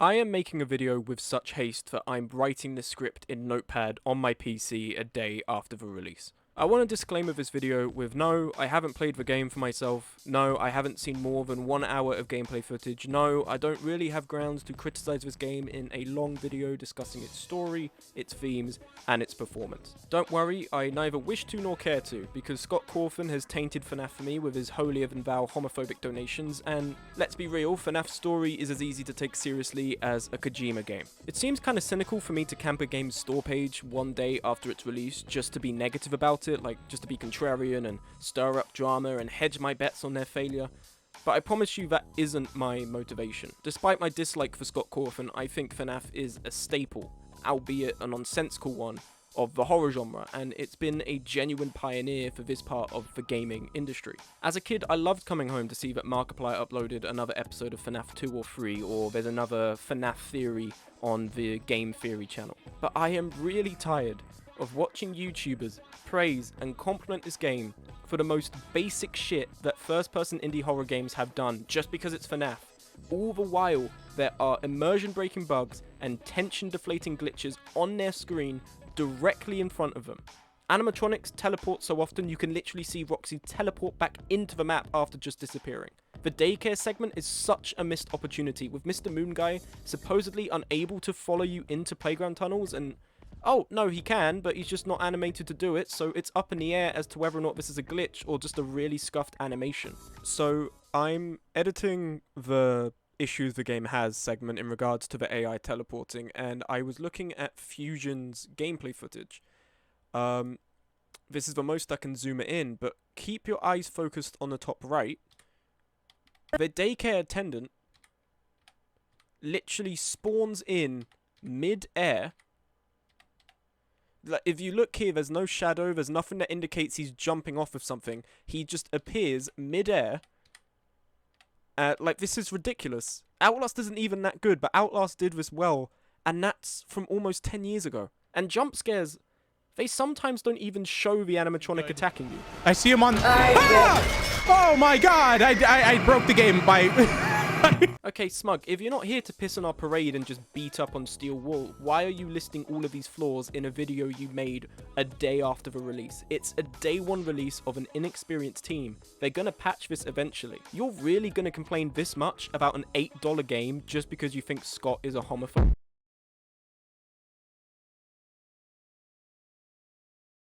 I am making a video with such haste that I'm writing the script in Notepad on my PC a day after the release. I want to disclaimer this video with no, I haven't played the game for myself, no, I haven't seen more than 1 hour of gameplay footage, no, I don't really have grounds to criticize this game in a long video discussing its story, its themes, and its performance. Don't worry, I neither wish to nor care to, because Scott Cawthon has tainted FNAF for me with his holier-than-thou homophobic donations, and let's be real, FNAF's story is as easy to take seriously as a Kojima game. It seems kinda cynical for me to camp a game's store page one day after its release just to be negative about it, like just to be contrarian and stir up drama and hedge my bets on their failure. But I promise you that isn't my motivation. Despite my dislike for Scott Cawthon, I think FNAF is a staple, albeit a nonsensical one, of the horror genre, and it's been a genuine pioneer for this part of the gaming industry. As a kid, I loved coming home to see that Markiplier uploaded another episode of FNAF 2 or 3, or there's another FNAF theory on the Game Theory channel. But I am really tired of watching YouTubers praise and compliment this game for the most basic shit that first-person indie horror games have done just because it's FNAF. All the while, there are immersion-breaking bugs and tension-deflating glitches on their screen directly in front of them. Animatronics teleport so often you can literally see Roxy teleport back into the map after just disappearing. The daycare segment is such a missed opportunity, with Mr. Moon Guy supposedly unable to follow you into playground tunnels, and oh, no, he can, but he's just not animated to do it, so it's up in the air as to whether or not this is a glitch or just a really scuffed animation. So I'm editing the issues the game has segment in regards to the AI teleporting, and I was looking at Fusion's gameplay footage. This is the most I can zoom it in, but keep your eyes focused on the top right. The daycare attendant literally spawns in mid-air. Like, if you look here, there's no shadow, there's nothing that indicates he's jumping off of something. He just appears mid-air. Like, this is ridiculous. Outlast isn't even that good, but Outlast did this well, and that's from almost 10 years ago. And jump scares, they sometimes don't even show the animatronic attacking you. I see him on... Ah! Oh my god! I broke the game by... Okay, Smug, if you're not here to piss on our parade and just beat up on Steel Wool, why are you listing all of these flaws in a video you made a day after the release? It's a day one release of an inexperienced team. They're gonna patch this eventually. You're really gonna complain this much about an $8 game just because you think Scott is a homophobe?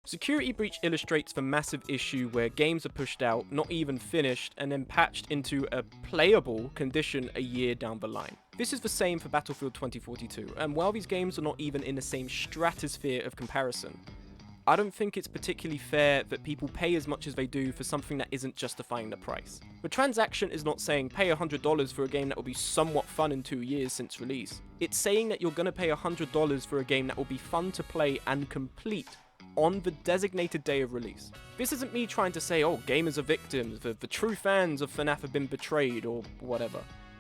Security Breach illustrates the massive issue where games are pushed out, not even finished, and then patched into a playable condition a year down the line. This is the same for Battlefield 2042, and while these games are not even in the same stratosphere of comparison, I don't think it's particularly fair that people pay as much as they do for something that isn't justifying the price. The transaction is not saying pay $100 for a game that will be somewhat fun in 2 years since release. It's saying that you're gonna pay $100 for a game that will be fun to play and complete on the designated day of release. This isn't me trying to say, oh, gamers are victims, the true fans of FNAF have been betrayed, or whatever.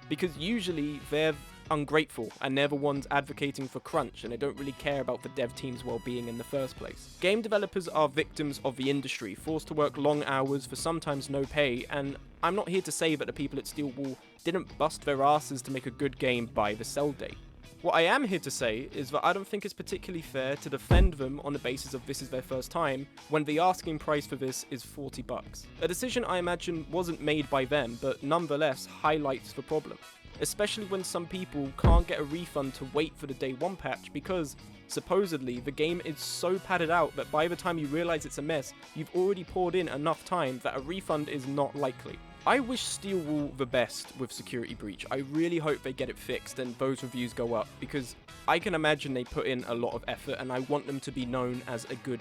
Because usually they're ungrateful, and they're the ones advocating for crunch, and they don't really care about the dev team's well-being in the first place. Game developers are victims of the industry, forced to work long hours for sometimes no pay, and I'm not here to say that the people at Steel Wool didn't bust their asses to make a good game by the sell date. What I am here to say is that I don't think it's particularly fair to defend them on the basis of this is their first time, when the asking price for this is $40. A decision I imagine wasn't made by them, but nonetheless highlights the problem. Especially when some people can't get a refund to wait for the day one patch because, supposedly, the game is so padded out that by the time you realize it's a mess, you've already poured in enough time that a refund is not likely. I wish Steel Wool the best with Security Breach. I really hope they get it fixed and those reviews go up, because I can imagine they put in a lot of effort and I want them to be known as a good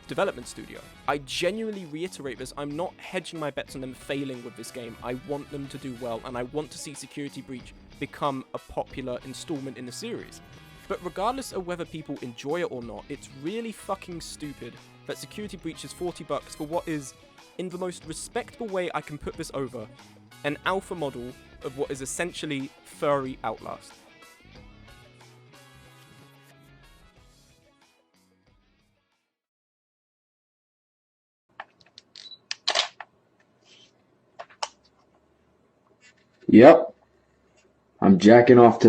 development studio. I genuinely reiterate this, I'm not hedging my bets on them failing with this game. I want them to do well, and I want to see Security Breach become a popular installment in the series. But regardless of whether people enjoy it or not, it's really fucking stupid that Security Breach is $40 for what is, in the most respectable way I can put this over, an alpha model of what is essentially furry Outlast. Yep, I'm jacking off to that.